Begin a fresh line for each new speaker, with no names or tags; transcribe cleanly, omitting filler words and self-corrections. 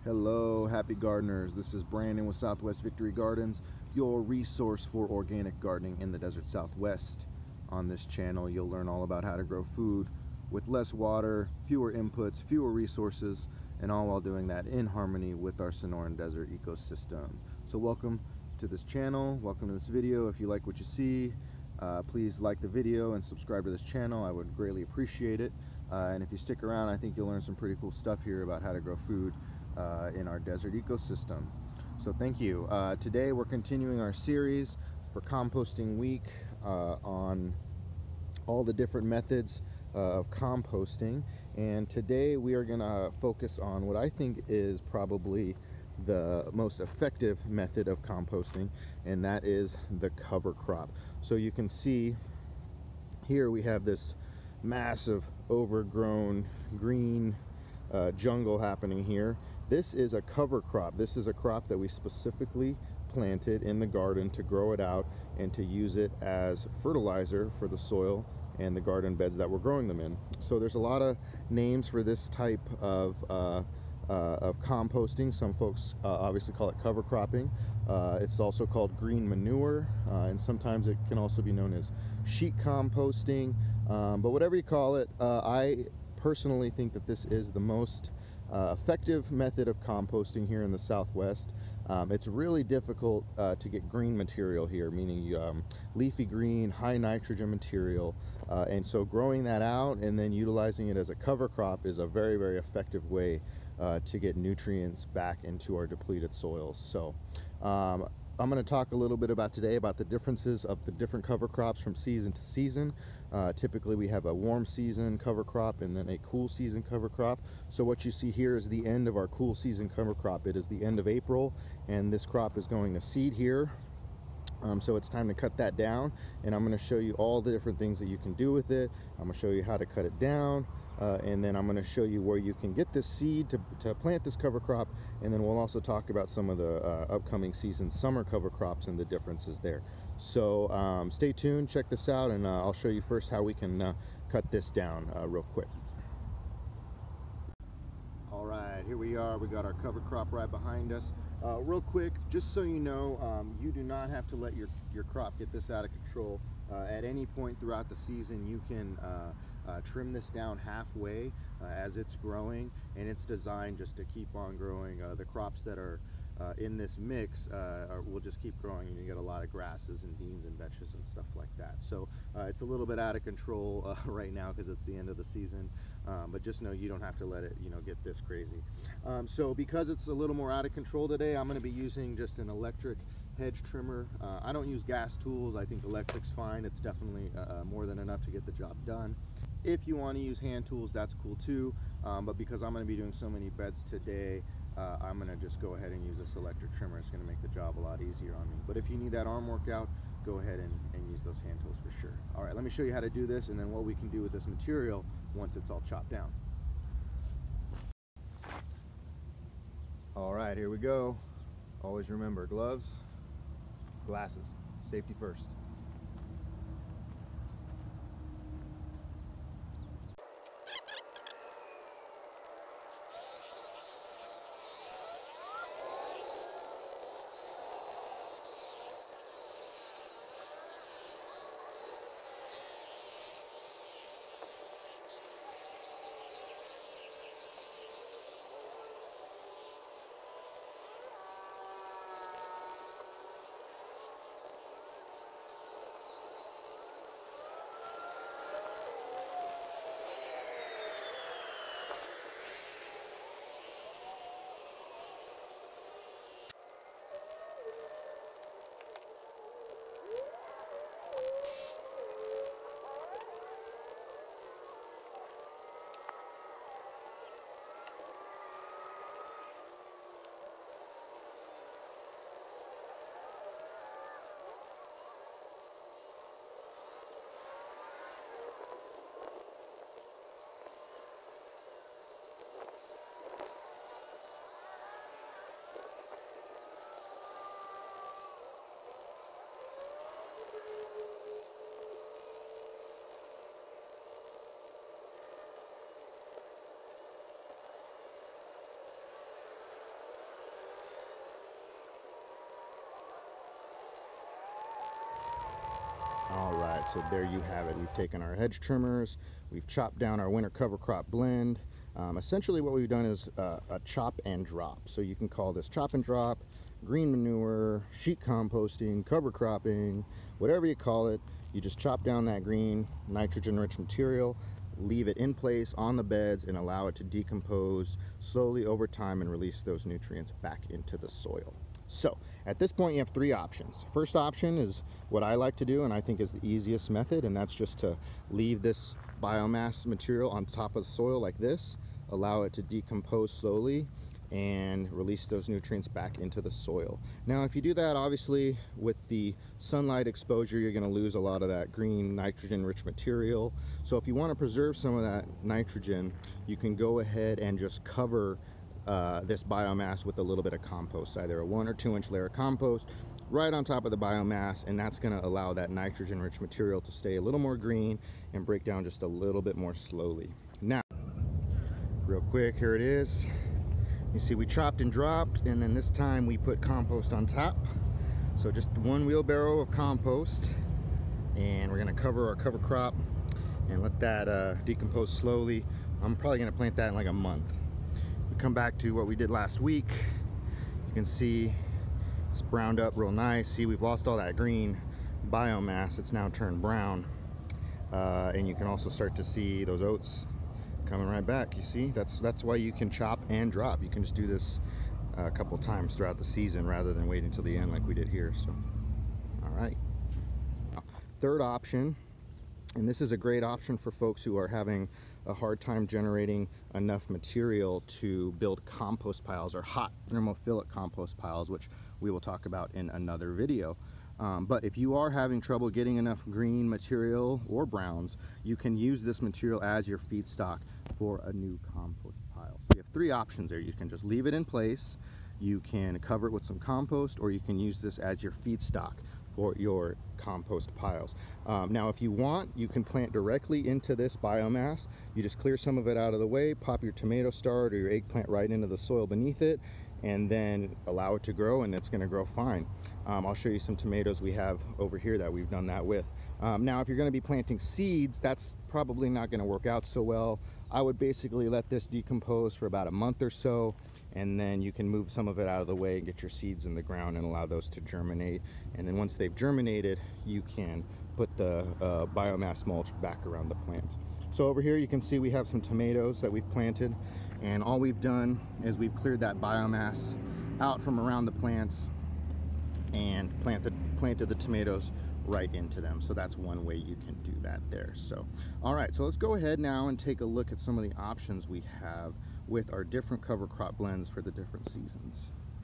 Hello, happy gardeners. This is Brandon with Southwest Victory Gardens, your resource for organic gardening in the desert Southwest. On this channel, you'll learn all about how to grow food with less water, fewer inputs, fewer resources, and all while doing that in harmony with our Sonoran Desert ecosystem. So welcome to this channel, welcome to this video. If you like what you see, please like the video and subscribe to this channel. I would greatly appreciate it. And if you stick around, I think you'll learn some pretty cool stuff here about how to grow food in our desert ecosystem. So thank you. Today we're continuing our series for Composting Week on all the different methods of composting, and today we are going to focus on what I think is probably the most effective method of composting, and that is the cover crop. So you can see here we have this massive overgrown green jungle happening here. This is a cover crop. This is a crop that we specifically planted in the garden to grow it out and to use it as fertilizer for the soil and the garden beds that we're growing them in. So there's a lot of names for this type of composting. Some folks obviously call it cover cropping. It's also called green manure, and sometimes it can also be known as sheet composting. But whatever you call it, I personally think that this is the most effective method of composting here in the Southwest. It's really difficult to get green material here, meaning leafy green, high nitrogen material, and so growing that out and then utilizing it as a cover crop is a very, very effective way to get nutrients back into our depleted soils. So I'm going to talk a little bit about today about the differences of the different cover crops from season to season. Typically we have a warm season cover crop and then a cool season cover crop. So what you see here is the end of our cool season cover crop. It is the end of April, and this crop is going to seed here. So it's time to cut that down, and I'm going to show you all the different things that you can do with it. I'm going to show you how to cut it down, and then I'm going to show you where you can get this seed to plant this cover crop, and then we'll also talk about some of the upcoming season summer cover crops and the differences there. So stay tuned, check this out, and I'll show you first how we can cut this down real quick. All right, here we are. We got our cover crop right behind us. Real quick, just so you know, you do not have to let your crop get this out of control. At any point throughout the season, you can trim this down halfway as it's growing, and it's designed just to keep on growing. The crops that are in this mix will just keep growing, and you get a lot of grasses and beans and vetches and stuff like that. So it's a little bit out of control right now because it's the end of the season, but just know you don't have to let it get this crazy. So because it's a little more out of control today, I'm going to be using just an electric hedge trimmer. I don't use gas tools. I think electric's fine. It's definitely more than enough to get the job done. If you want to use hand tools, that's cool too, but because I'm going to be doing so many beds today, I'm going to just go ahead and use this electric trimmer. It's going to make the job a lot easier on me. But if you need that arm workout, go ahead and use those hand tools for sure. All right, let me show you how to do this and then what we can do with this material once it's all chopped down. All right, here we go. Always remember, gloves, glasses, safety first. right, so there you have it. We've taken our hedge trimmers, we've chopped down our winter cover crop blend. Essentially what we've done is a chop and drop. So you can call this chop and drop, green manure, sheet composting, cover cropping, whatever you call it. You just chop down that green nitrogen rich material, leave it in place on the beds and allow it to decompose slowly over time and release those nutrients back into the soil. So at this point you have three options. First option is what I like to do, and I think is the easiest method, and that's just to leave this biomass material on top of the soil like this, allow it to decompose slowly and release those nutrients back into the soil. Now if you do that, obviously with the sunlight exposure, you're going to lose a lot of that green nitrogen rich material. So if you want to preserve some of that nitrogen, you can go ahead and just cover this biomass with a little bit of compost, either a 1 or 2 inch layer of compost right on top of the biomass, and that's going to allow that nitrogen rich material to stay a little more green and break down just a little bit more slowly. Now real quick, here it is. You see we chopped and dropped, and then this time we put compost on top. So just 1 wheelbarrow of compost, and we're going to cover our cover crop and let that decompose slowly. I'm probably going to plant that in like a month. We come back to what we did last week. You can see it's browned up real nice. See, we've lost all that green biomass. It's now turned brown, and you can also start to see those oats coming right back. You see, that's why you can chop and drop. You can just do this a couple times throughout the season rather than waiting until the end like we did here. So all right, third option, and this is a great option for folks who are having a hard time generating enough material to build compost piles or hot thermophilic compost piles, which we will talk about in another video. But if you are having trouble getting enough green material or browns, you can use this material as your feedstock for a new compost pile. So you have three options there. You can just leave it in place, you can cover it with some compost, or you can use this as your feedstock for your compost piles. Now if you want, you can plant directly into this biomass. You just clear some of it out of the way, pop your tomato start or your eggplant right into the soil beneath it, and then allow it to grow, and it's going to grow fine. I'll show you some tomatoes we have over here that we've done that with. Now if you're going to be planting seeds, that's probably not going to work out so well. I would basically let this decompose for about a month or so, and then you can move some of it out of the way and get your seeds in the ground and allow those to germinate. And then once they've germinated, you can put the biomass mulch back around the plants. So over here you can see we have some tomatoes that we've planted, and all we've done is we've cleared that biomass out from around the plants and planted the tomatoes right into them. So that's one way you can do that there. So all right, so let's go ahead now and take a look at some of the options we have with our different cover crop blends for the different seasons.